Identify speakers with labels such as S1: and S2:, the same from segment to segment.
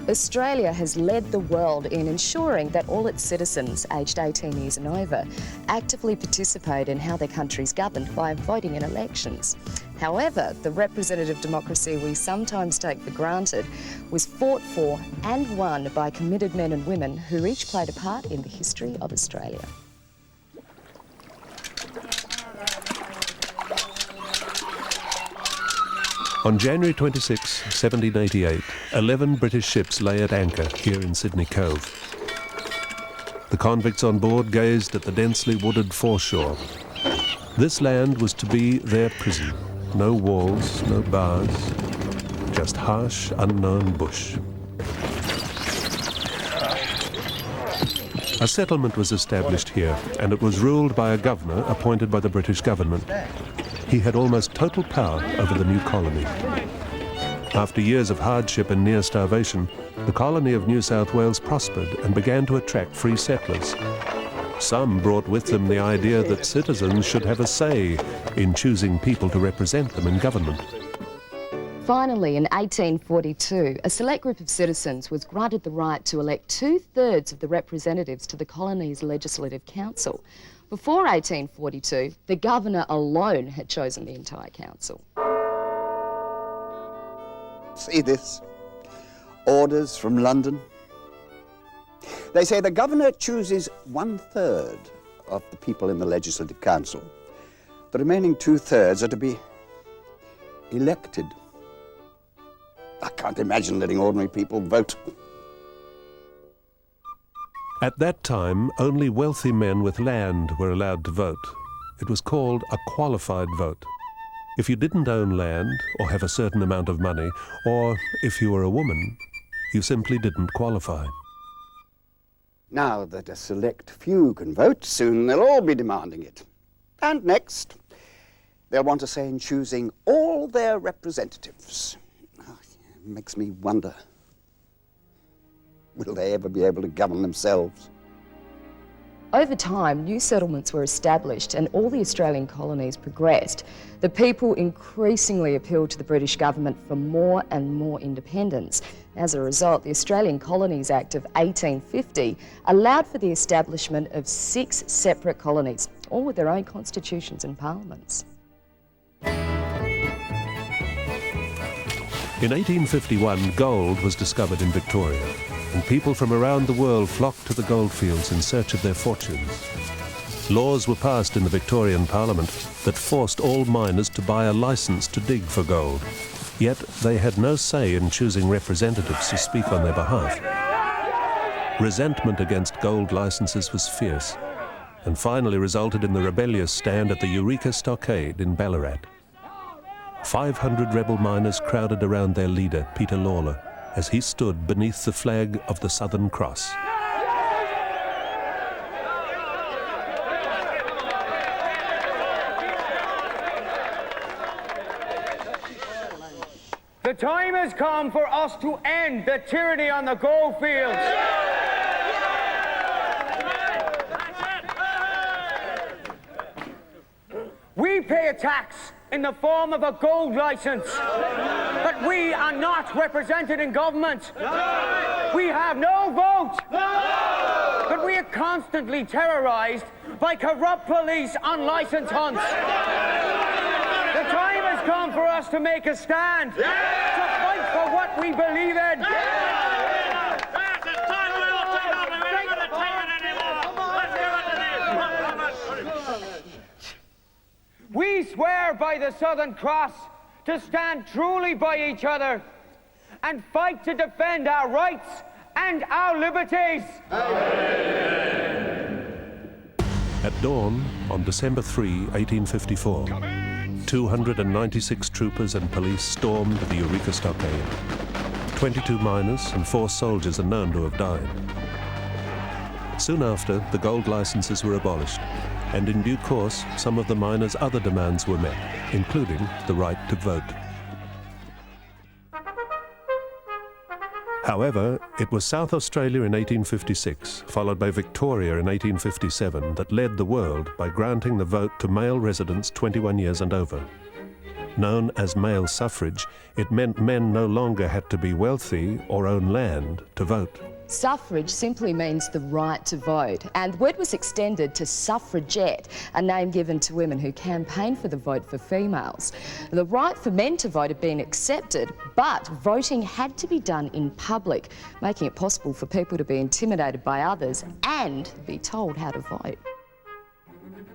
S1: Australia has led the world in ensuring that all its citizens aged 18 years and over actively participate in how their country is governed by voting in elections. However, the representative democracy we sometimes take for granted was fought for and won by committed men and women who each played a part in the history of Australia.
S2: On January 26, 1788, 11 British ships lay at anchor here in Sydney Cove. The convicts on board gazed at the densely wooded foreshore. This land was to be their prison. No walls, no bars, just harsh, unknown bush. A settlement was established here, and it was ruled by a governor appointed by the British government. He had almost total power over the new colony. After years of hardship and near starvation, the colony of New South Wales prospered and began to attract free settlers. Some brought with them the idea that citizens should have a say in choosing people to represent them in government.
S1: Finally, in 1842, a select group of citizens was granted the right to elect 2/3 of the representatives to the colony's Legislative Council. Before 1842, the governor alone had chosen the entire council.
S3: See this? Orders from London. They say the governor chooses 1/3 of the people in the Legislative Council. The remaining 2/3 are to be elected. I can't imagine letting ordinary people vote.
S2: At that time, only wealthy men with land were allowed to vote. It was called a qualified vote. If you didn't own land or have a certain amount of money, or if you were a woman, you simply didn't qualify.
S3: Now that a select few can vote, soon they'll all be demanding it. And next, they'll want a say in choosing all their representatives. Oh, it makes me wonder, will they ever be able to govern themselves?
S1: Over time, new settlements were established and all the Australian colonies progressed. The people increasingly appealed to the British government for more and more independence. As a result, the Australian Colonies Act of 1850 allowed for the establishment of 6 separate colonies, all with their own constitutions and parliaments.
S2: In 1851, gold was discovered in Victoria, and people from around the world flocked to the goldfields in search of their fortunes. Laws were passed in the Victorian Parliament that forced all miners to buy a licence to dig for gold, yet they had no say in choosing representatives to speak on their behalf. Resentment against gold licences was fierce, and finally resulted in the rebellious stand at the Eureka Stockade in Ballarat. 500 rebel miners crowded around their leader, Peter Lalor, as he stood beneath the flag of the Southern Cross.
S4: The time has come for us to end the tyranny on the goldfields. We pay a tax in the form of a gold license, but we are not represented in government. We have no vote, but we are constantly terrorized by corrupt police on license hunts. The time has come for us to make a stand, to fight for what we believe in. We swear by the Southern Cross to stand truly by each other and fight to defend our rights and our liberties.
S2: At dawn, on December 3, 1854, 296 troopers and police stormed the Eureka Stockade. 22 miners and 4 soldiers are known to have died. Soon after, the gold licenses were abolished, and in due course, some of the miners' other demands were met, including the right to vote. However, it was South Australia in 1856, followed by Victoria in 1857, that led the world by granting the vote to male residents 21 years and over. Known as male suffrage, it meant men no longer had to be wealthy or own land to vote.
S1: Suffrage simply means the right to vote, and the word was extended to suffragette, a name given to women who campaigned for the vote for females. The right for men to vote had been accepted, but voting had to be done in public, making it possible for people to be intimidated by others and be told how to vote.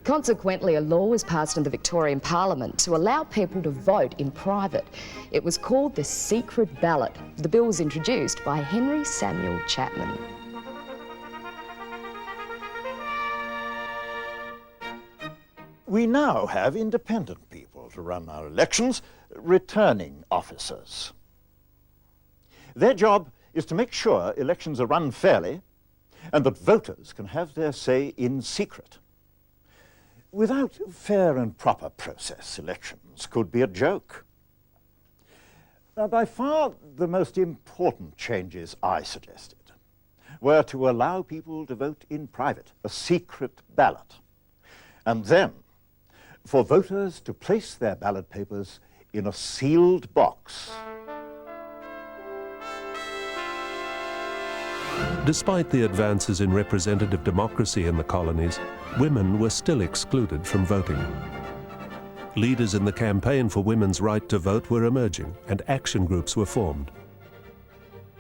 S1: Consequently, a law was passed in the Victorian Parliament to allow people to vote in private. It was called the secret ballot. The bill was introduced by Henry Samuel Chapman.
S5: We now have independent people to run our elections, returning officers. Their job is to make sure elections are run fairly and that voters can have their say in secret. Without fair and proper process, elections could be a joke. Now, by far the most important changes I suggested were to allow people to vote in private, a secret ballot, and then for voters to place their ballot papers in a sealed box.
S2: Despite the advances in representative democracy in the colonies, women were still excluded from voting. Leaders in the campaign for women's right to vote were emerging, and action groups were formed.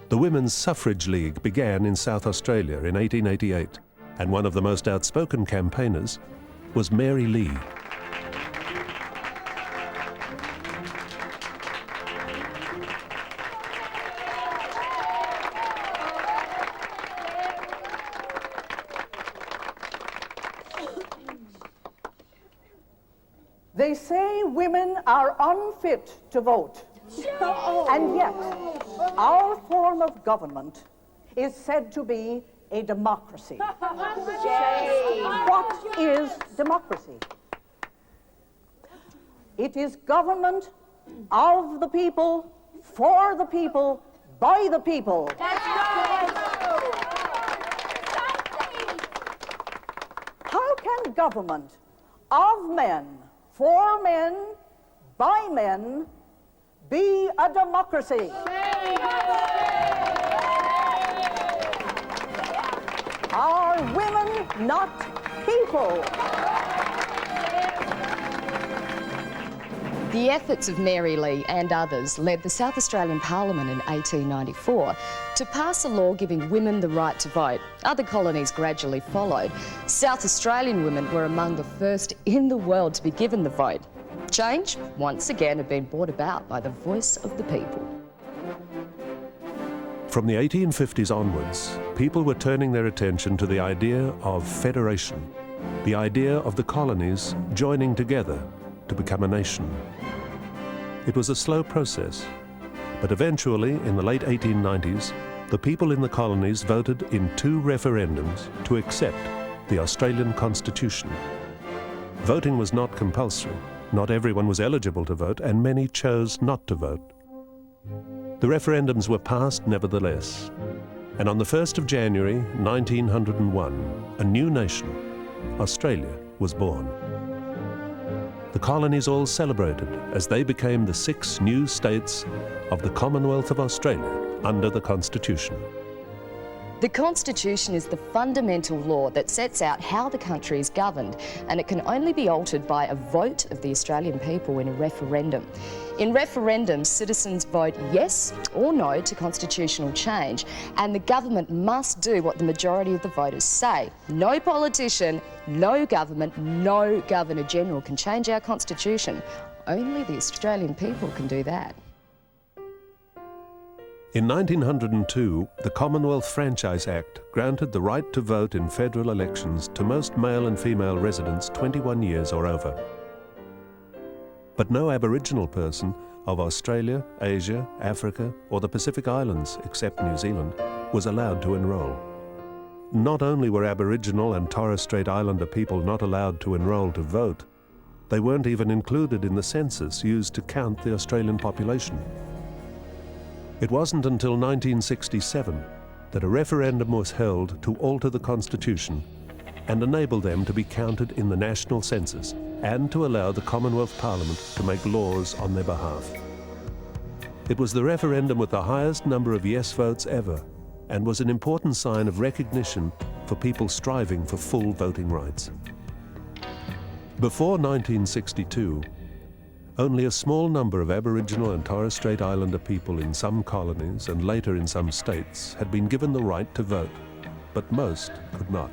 S2: The Women's Suffrage League began in South Australia in 1888, and one of the most outspoken campaigners was Mary Lee.
S6: They say women are unfit to vote. And yet, our form of government is said to be a democracy. What is democracy? It is government of the people, for the people, by the people. How can government of men, for men, by men, be a democracy? Are women not people?
S1: The efforts of Mary Lee and others led the South Australian Parliament in 1894 to pass a law giving women the right to vote. Other colonies gradually followed. South Australian women were among the first in the world to be given the vote. Change, once again, had been brought about by the voice of the people.
S2: From the 1850s onwards, people were turning their attention to the idea of federation, the idea of the colonies joining together to become a nation. It was a slow process, but eventually, in the late 1890s, the people in the colonies voted in 2 referendums to accept the Australian Constitution. Voting was not compulsory. Not everyone was eligible to vote, and many chose not to vote. The referendums were passed nevertheless, and on the 1st of January 1901, a new nation, Australia, was born. The colonies all celebrated as they became the 6 new states of the Commonwealth of Australia under the Constitution.
S1: The Constitution is the fundamental law that sets out how the country is governed, and it can only be altered by a vote of the Australian people in a referendum. In referendums, citizens vote yes or no to constitutional change, and the government must do what the majority of the voters say. No politician, no government, no Governor-General can change our Constitution. Only the Australian people can do that.
S2: In 1902, the Commonwealth Franchise Act granted the right to vote in federal elections to most male and female residents 21 years or over. But no Aboriginal person of Australia, Asia, Africa, or the Pacific Islands, except New Zealand, was allowed to enrol. Not only were Aboriginal and Torres Strait Islander people not allowed to enrol to vote, they weren't even included in the census used to count the Australian population. It wasn't until 1967 that a referendum was held to alter the Constitution and enable them to be counted in the national census and to allow the Commonwealth Parliament to make laws on their behalf. It was the referendum with the highest number of yes votes ever and was an important sign of recognition for people striving for full voting rights. Before 1962, only a small number of Aboriginal and Torres Strait Islander people in some colonies and later in some states had been given the right to vote, but most could not.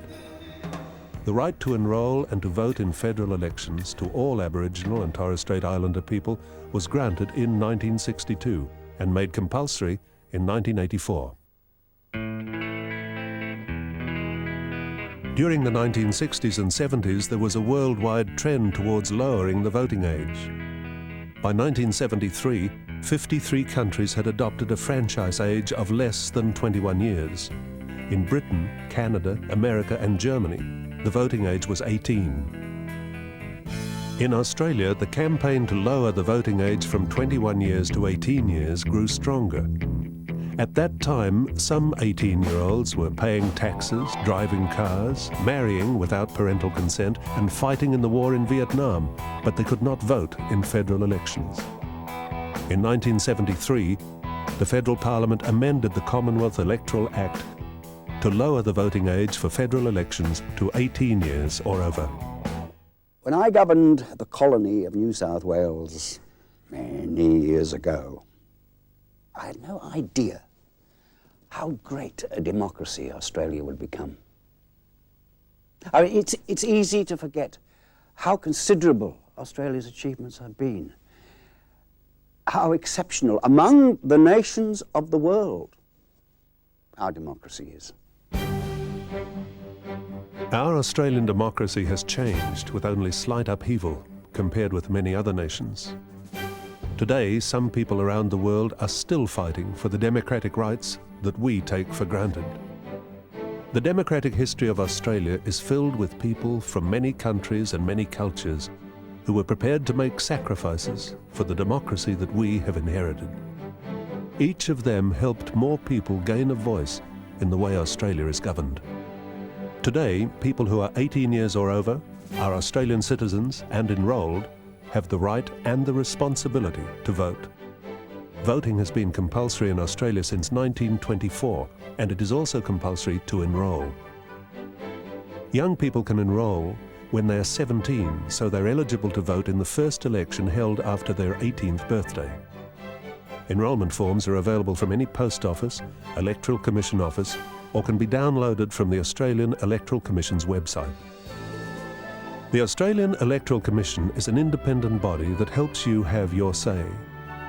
S2: The right to enrol and to vote in federal elections to all Aboriginal and Torres Strait Islander people was granted in 1962 and made compulsory in 1984. During the 1960s and 70s, there was a worldwide trend towards lowering the voting age. By 1973, 53 countries had adopted a franchise age of less than 21 years. In Britain, Canada, America and Germany, the voting age was 18. In Australia, the campaign to lower the voting age from 21 years to 18 years grew stronger. At that time, some 18-year-olds were paying taxes, driving cars, marrying without parental consent, and fighting in the war in Vietnam, but they could not vote in federal elections. In 1973, the Federal Parliament amended the Commonwealth Electoral Act to lower the voting age for federal elections to 18 years or over.
S3: When I governed the colony of New South Wales many years ago, I had no idea how great a democracy Australia would become. I mean, it's easy to forget how considerable Australia's achievements have been, how exceptional among the nations of the world our democracy is.
S2: Our Australian democracy has changed with only slight upheaval compared with many other nations. Today, some people around the world are still fighting for the democratic rights that we take for granted. The democratic history of Australia is filled with people from many countries and many cultures who were prepared to make sacrifices for the democracy that we have inherited. Each of them helped more people gain a voice in the way Australia is governed. Today, people who are 18 years or over, are Australian citizens and enrolled, have the right and the responsibility to vote. Voting has been compulsory in Australia since 1924, and it is also compulsory to enrol. Young people can enrol when they are 17, so they're eligible to vote in the first election held after their 18th birthday. Enrolment forms are available from any post office, Electoral Commission office, or can be downloaded from the Australian Electoral Commission's website. The Australian Electoral Commission is an independent body that helps you have your say.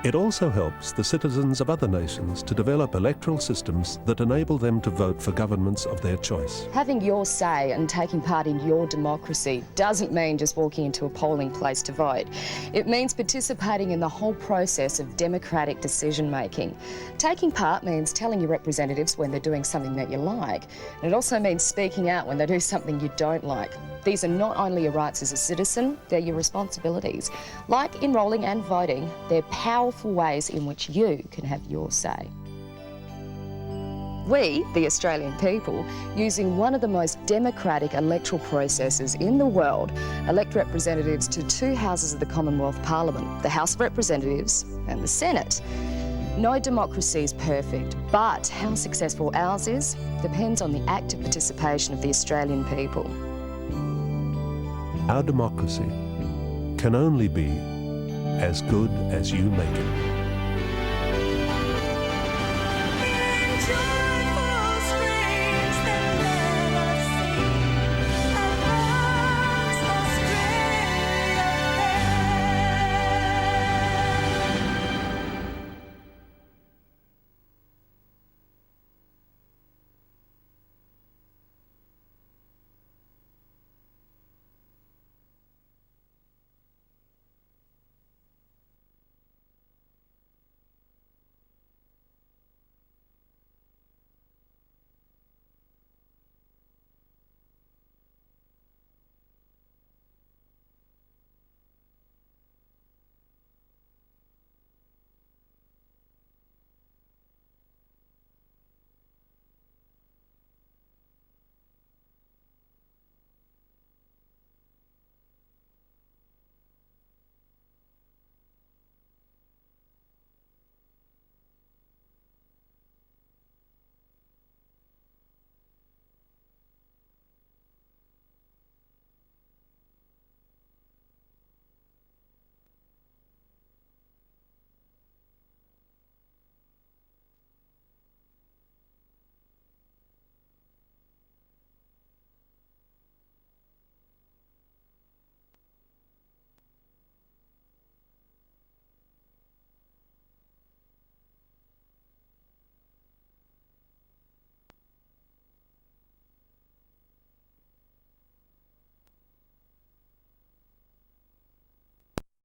S2: It also helps the citizens of other nations to develop electoral systems that enable them to vote for governments of their choice.
S1: Having your say and taking part in your democracy doesn't mean just walking into a polling place to vote. It means participating in the whole process of democratic decision-making. Taking part means telling your representatives when they're doing something that you like. And it also means speaking out when they do something you don't like. These are not only your rights as a citizen, they're your responsibilities. Like enrolling and voting, they're powerful ways in which you can have your say. We, the Australian people, using one of the most democratic electoral processes in the world, elect representatives to two houses of the Commonwealth Parliament, the House of Representatives and the Senate. No democracy is perfect, but how successful ours is depends on the active participation of the Australian people.
S2: Our democracy can only be as good as you make it.